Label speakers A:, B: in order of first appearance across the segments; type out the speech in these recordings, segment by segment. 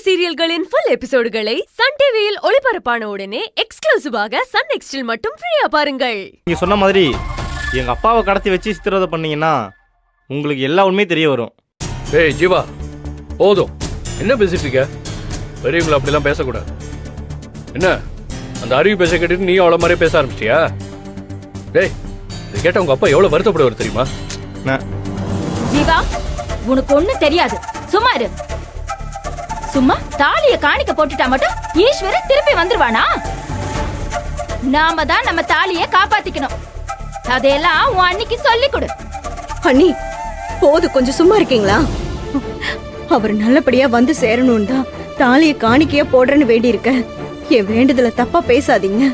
A: சீரியல்களின் full எபிசோடுகளை Sun டிவியில் ஒளிபரப்பான உடனே எக்ஸ்க்ளூசிவாக சன் நெக்ஸ்டில் மட்டும் ஃப்ரீயா பாருங்கள்.
B: நீங்க சொன்ன மாதிரி எங்க அப்பாவை கடத்தி வச்சு சித்திரவதை பண்ணீங்கன்னா உங்களுக்கு எல்லா உண்மையும் தெரிய வரும்.
C: ஏய் ஜீவா, போதும். என்ன பேசிட்டு இருக்க? பெரியவங்களை அப்படிலாம் பேசக்கூடாது. என்ன அந்த அறிவு பேச கேட்டுட்டு நீ அவ்வளோ மாதிரியே பேச ஆரம்பிச்சிட்டியா? டேய், இதை கேட்ட உங்க அப்பா எவ்வளவு வருத்தப்படுவார் தெரியுமா?
D: ஜீவா, உனக்கு ஒண்ணும் தெரியாது, சும்மா இரு. சும்மா தாலிய காணிக்க போட்டுட்டா மட்டும் ஈஸ்வரன் திருப்பி வந்துருவானா? நாம தான் நம்ம தாலிய காப்பாத்திக்கணும். அதையெல்லாம் உன் அன்னைக்கு சொல்லி கொடு.
E: அண்ணி, போது, கொஞ்சம் சும்மா இருக்கீங்களா? அவர் நல்லபடியா வந்து சேரணும் தான் தாலிய காணிக்கையா போடுறேன்னு வேண்டி இருக்க. என் வேண்டுதல தப்பா பேசாதீங்க.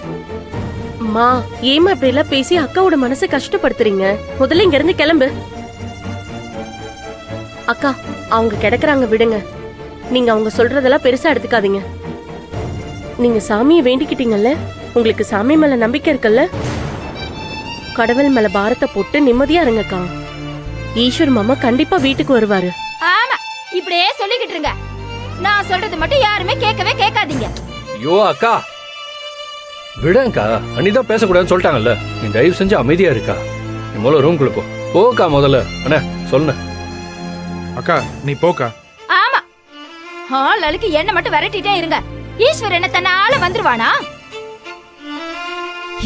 A: மா, ஏமா இப்படி எல்லாம் பேசி அக்காவோட மனசை கஷ்டப்படுத்துறீங்க? முதல்ல இங்க இருந்து கிளம்பு. அக்கா, அவங்க கிடக்குறாங்க, விடுங்க. நீங்க அவங்க சொல்றதெல்லாம் பெருசா எடுத்துக்காதீங்க. நீங்க சாமியை வேண்டிக்கிட்டீங்கல்ல, உங்களுக்கு சாமி மேல நம்பிக்கை இருக்குல்ல, கடவுள் மேல பாரத்தை போட்டு நிம்மதியா இருங்கக்கா. ஈஸ்வர் மாமா கண்டிப்பா வீட்டுக்கு வருவாரு.
D: ஆமா, இப்படியே சொல்லிக்கிட்டு இருங்க. நான் சொல்றது மட்டும் யாருமே கேட்கவே கேட்காதீங்க.
C: ஐயோ அக்கா, விடங்கா. அன்னிதான் பேசக்கூடாதுன்னு சொல்லிட்டாங்கல்ல. நீ தயவு செஞ்சு அமைதியா இருக்கா. நீ முதல்ல ரூம்குள்ள போ. போக்கா முதல்ல. அண்ணா சொல்லு.
F: அக்கா நீ போக்கா.
D: ஆமா, ஹால் அழுக்கு என்ன மட்டும் விரட்டிட்டே இருங்க. ஈஸ்வர் என்ன தன்னால வந்துருவானா?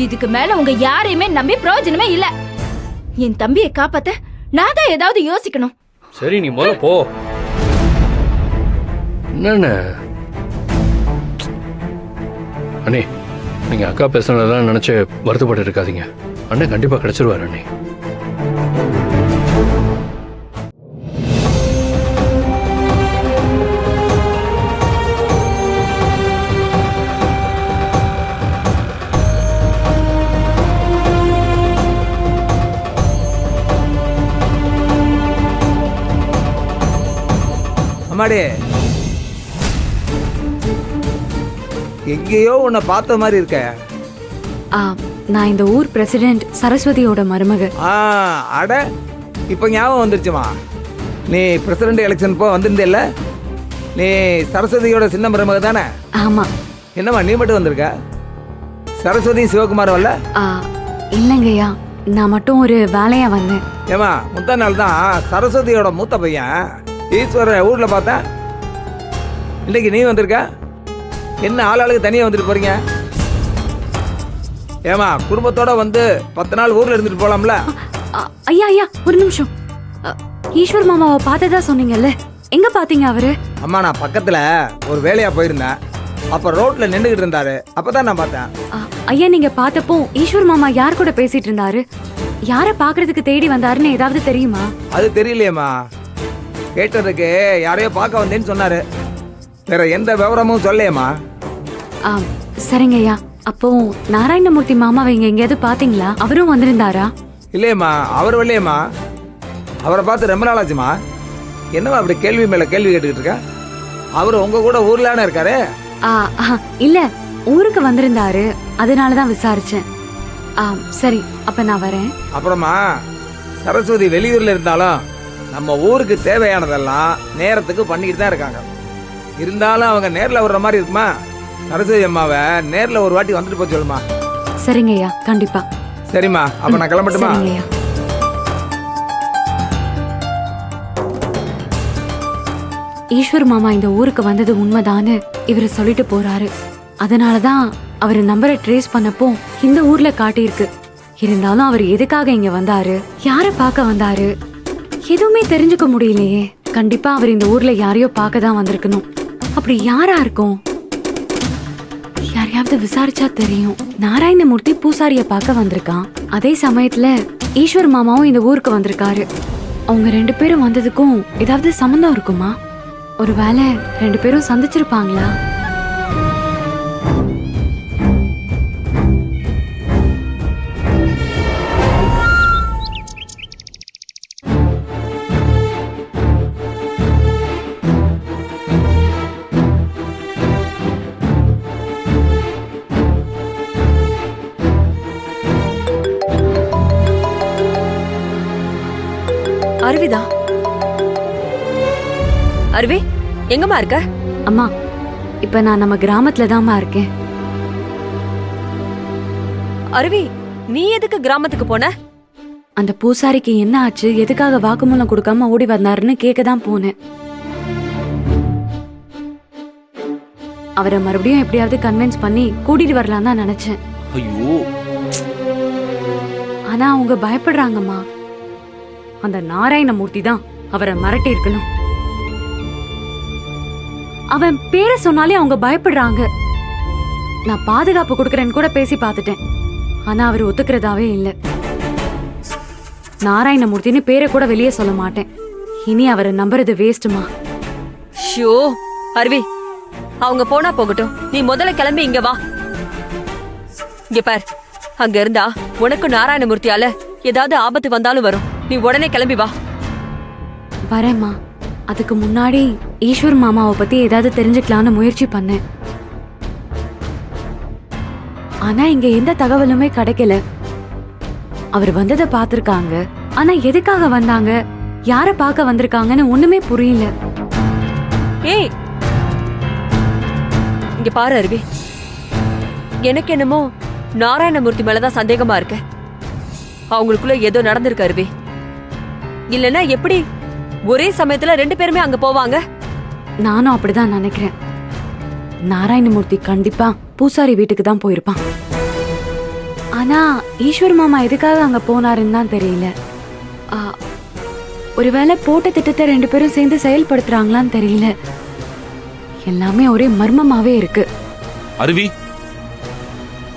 D: இதுக்கு மேல உங்க யாரையுமே நம்பி பிரயோஜனமே இல்ல. என் தம்பியை காப்பாத்த நான் தான் ஏதாவது யோசிக்கணும்.
C: சரி, நீ முதல்ல போ. என்னண்ணே அண்ணே, நீங்க அக்கா பேசுனதான் நினைச்சு வருத்தப்பட்டு இருக்காதீங்க. அண்ணன் கண்டிப்பா கிடைச்சிருவாரு அண்ணே.
G: அம்மாடி, எங்கேயோ உன்னை பார்த்த மாதிரி இருக்க.
H: நான் இந்த ஊர் பிரசிடென்ட் சரஸ்வதியோட மருமக.
G: அட, இப்போ ஞாபகம் வந்துருச்சுமா. நீ பிரசிடென்ட் எலெக்ஷன் போ வந்திருந்தேல்ல, நீ சரஸ்வதியோட சின்ன மருமக தானே?
H: ஆமா.
G: என்னம்மா நீ மட்டும் வந்திருக்க? சரஸ்வதி சிவகுமார் வரல?
H: இல்லைங்கய்யா, நான் மட்டும் ஒரு வேலையா வந்தேன்.
G: ஏமா, முந்தா நாள் தான் சரஸ்வதியோட மூத்த பையன் ஈஸ்வரன் ஊர்ல பார்த்தேன். இன்னைக்கு நீ வந்திருக்க. என்ன ஆளாளுக்கு தனியா வந்துட்டு போறீங்க? ஏமா, குடும்பத்தோட வந்து 10 நாள் ஊர்ல இருந்துட்டு போலாம்ல?
H: ஐயா ஐயா, ஒரு நிமிஷம். ஈஸ்வர் மாமாவை பார்த்ததா சொன்னீங்கல்ல, எங்க பாத்தீங்க அவரு?
G: அம்மா, நான் பக்கத்துல ஒரு வேலையா போயிருந்தேன். அப்ப ரோட்ல நின்றுகிட்டு இருந்தாரு. அப்பதான் நான் பார்த்தேன்.
H: ஐயா, நீங்க பார்த்தப்போ ஈஸ்வர் மாமா யார் கூட பேசிட்டு இருந்தாரு? யார பாக்குறதுக்கு தேடி வந்தாருன்னு ஏதாவது தெரியுமா?
G: அது தெரியலையேம்மா. கேட்டதுக்கு யாரையோ பார்க்க வந்தேன்னு சொன்னாரு. வேற எந்த விவரமும் சொல்லையம்மா.
H: சரிங்க ஐயா. அப்போ நாராயணமூர்த்தி மாமாவை இங்க எங்கேயாவது பாத்தீங்களா? அவரும் வந்திருந்தாரா?
G: இல்லையம்மா, அவர் வரலையம்மா. அவரை பார்த்து ரொம்ப நாளாச்சுமா. என்னவா அப்படி கேள்வி மேல கேள்வி கேட்டுக்கிட்டு இருக்க? அவரு உங்க கூட ஊர்லான இருக்காரு?
H: இல்ல, ஊருக்கு வந்திருந்தாரு, அதனாலதான் விசாரிச்சேன். சரி, அப்ப நான் வரேன்.
G: அப்புறமா சரஸ்வதி வெளியூர்ல இருந்தாலும் நம்ம ஊருக்கு தேவையானதெல்லாம் நேரத்துக்கு பண்ணிக்கிட்டு தான் இருக்காங்க. இருந்தாலும் அவங்க நேர்ல வர்ற மாதிரி இருக்குமா? சரஸ்வதி அம்மாவை நேர்ல ஒரு வாட்டி வந்துட்டு போய் சொல்லுமா.
H: சரிங்க ஐயா, கண்டிப்பா.
G: சரிம்மா, அப்ப நான் கிளம்பட்டுமா?
H: ஈஸ்வர் மாமா இந்த ஊருக்கு வந்தது உண்மைதான்னு இவரு சொல்லிட்டு போறாரு. அதனாலதான் அவரு நம்பரை ட்ரேஸ் பண்ணப்போ இந்த ஊர்ல காட்டியிருக்கு. இருந்தாலும் அவர் எதுக்காக இங்க வந்தாரு, யார பார்க்க வந்தாரு, எதுவுமே தெரிஞ்சுக்க முடியலையே. கண்டிப்பா அவர் இந்த ஊர்ல யாரையோ பார்க்க தான் வந்திருக்கணும். அப்படி யாரா இருக்கும்? யாரையாவது விசாரிச்சா தெரியும். நாராயணமூர்த்தி பூசாரிய பார்க்க வந்திருக்கான். அதே சமயத்துல ஈஸ்வர் மாமாவும் இந்த ஊருக்கு வந்திருக்காரு. அவங்க 2 பேரும் வந்ததுக்கும் ஏதாவது சம்பந்தம் இருக்குமா? ஒருவேளை 2 பேரும் சந்திச்சிருப்பாங்களா?
A: அருவிதா, அருவி, எங்கம்மா இருக்க?
H: அம்மா இப்ப நான் நம்ம கிராமத்துல தாம்மா இருக்கேன்.
I: அருவி, நீ எதுக்கு கிராமத்துக்கு போன?
H: அந்த பூசாரிக்கு என்ன ஆச்சு, எதுக்காக வாக்குமூலம் கொடுக்காம ஓடி வந்தாருன்னு கேட்க தான் போனேன். அவரை மறுபடியும் எப்படியாவது கன்வின்ஸ் பண்ணி கூட்டிட்டு வரலாம் தான் நினைச்சேன்.
J: ஐயோ,
H: ஆனா அவங்க பயப்படுறாங்கம்மா. அந்த நாராயணமூர்த்தி தான் அவரை மிரட்டி இருக்கணும். அவன் பேரை சொன்னாலே அவங்க பயப்படுறாங்க. நான் பாதுகாப்பு கொடுக்கறேன்னு கூட பேசி பார்த்துட்டேன். ஆனா அவர் ஒத்துக்கிறதாவே இல்லை. நாராயணமூர்த்தின்னு பேரை கூட வெளியே சொல்ல மாட்டேன். இனி அவரை நம்புறது வேஸ்ட்டுமா.
I: ஷோ அருவி, அவங்க போனா போகட்டும், நீ முதல்ல கிளம்பி இங்க வா. இங்க பார், அங்க இருந்தா உனக்கு நாராயணமூர்த்தியால ஏதாவது ஆபத்து வந்தாலும் வரும். நீ உடனே கிளம்பி வா.
H: வரேம்மா. அதுக்கு முன்னாடி ஈஸ்வர் மாமாவை பத்தி ஏதாவது தெரிஞ்சுக்கலான்னு முயற்சி பண்ணேன். ஆனா இங்க எந்த தகவலுமே கிடைக்கல. அவர் வந்ததை பார்த்திருக்காங்க, ஆனா எதுக்காக வந்தாங்க, யார பார்க்க வந்திருக்காங்கன்னு ஒண்ணுமே புரியல.
I: ஏய், இங்க பாரு அருவி, எனக்கு என்னமோ நாராயணமூர்த்தி மேலதான் சந்தேகமா இருக்கு. அவங்களுக்குள்ள ஏதோ நடந்திருக்கு அருவி. இல்லன்னா எப்படி ஒரே சமயத்துல 2 பேருமே அங்க போவாங்க?
H: நானும் அப்படிதான் நினைக்கிறேன். நாராயணமூர்த்தி கண்டிப்பா பூசாரி வீட்டுக்கு தான் போயிருப்பான். ஆனா ஈஸ்வர் மாமா எதுக்காக அங்க போனாருன்னு தான் தெரியல. ஒருவேளை போட்ட திட்டத்தை 2 பேரும் சேர்ந்து செயல்படுத்துறாங்களான்னு தெரியல. எல்லாமே ஒரே மர்மமாவே இருக்கு.
J: அருவி,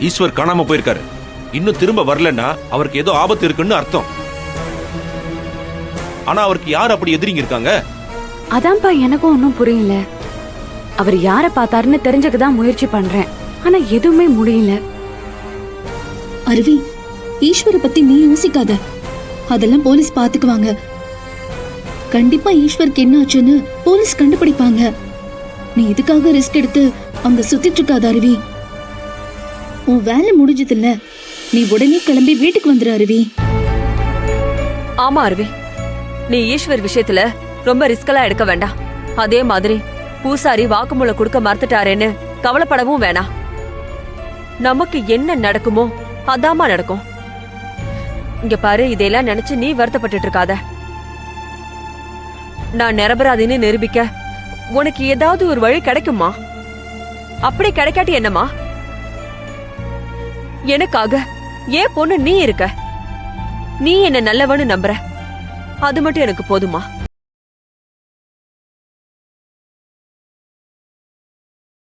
J: ஈஸ்வர் காணாம போயிருக்காரு. இன்னும் திரும்ப வரலன்னா அவருக்கு ஏதோ ஆபத்து இருக்குன்னு அர்த்தம். ஆனா அவருக்கு யார் அப்படி எதிரிங்க இருக்காங்க?
H: அதான்ப்பா எனக்கும் ஒன்னும் புரியல. அவர் யார பார்த்தாருன்னு தெரிஞ்சுக்கதான் முயற்சி பண்றேன். ஆனா எதுவுமே முடியல.
K: அருவி, ஈஸ்வர பத்தி நீ யோசிக்காத. அதெல்லாம் போலீஸ் பாத்துக்குவாங்க. கண்டிப்பா ஈஸ்வருக்கு என்ன ஆச்சுன்னு போலீஸ் கண்டுபிடிப்பாங்க. நீ இதுக்காக ரிஸ்க் எடுத்து அங்க சுத்திட்டு இருக்காத அருவி. உன் வேலை முடிஞ்சது இல்ல, நீ உடனே கிளம்பி வீட்டுக்கு வந்துரு அருவி.
I: ஆமா அருவி, நீ ஈஸ்வர் விஷயத்துல ரொம்ப ரிஸ்கெல்லாம் எடுக்க வேண்டாம். அதே மாதிரி பூசாரி வாக்குமூலம் கொடுக்க மறுத்துட்டாரேன்னு கவலைப்படவும் வேணாம். நமக்கு என்ன நடக்குமோ அதாமா நடக்கும். இங்க பாரு, இதையெல்லாம் நினைச்சு நீ வருத்தப்பட்டு இருக்காத. நான் நிரபராதின்னு நிரூபிக்க உனக்கு ஏதாவது ஒரு வழி கிடைக்குமா? அப்படி கிடைக்காட்டி என்னமா? எனக்காக ஏன் பொண்ணு நீ இருக்க. நீ என்ன நல்லவன்னு நம்புற, அது மட்டும் எனக்கு போதுமா?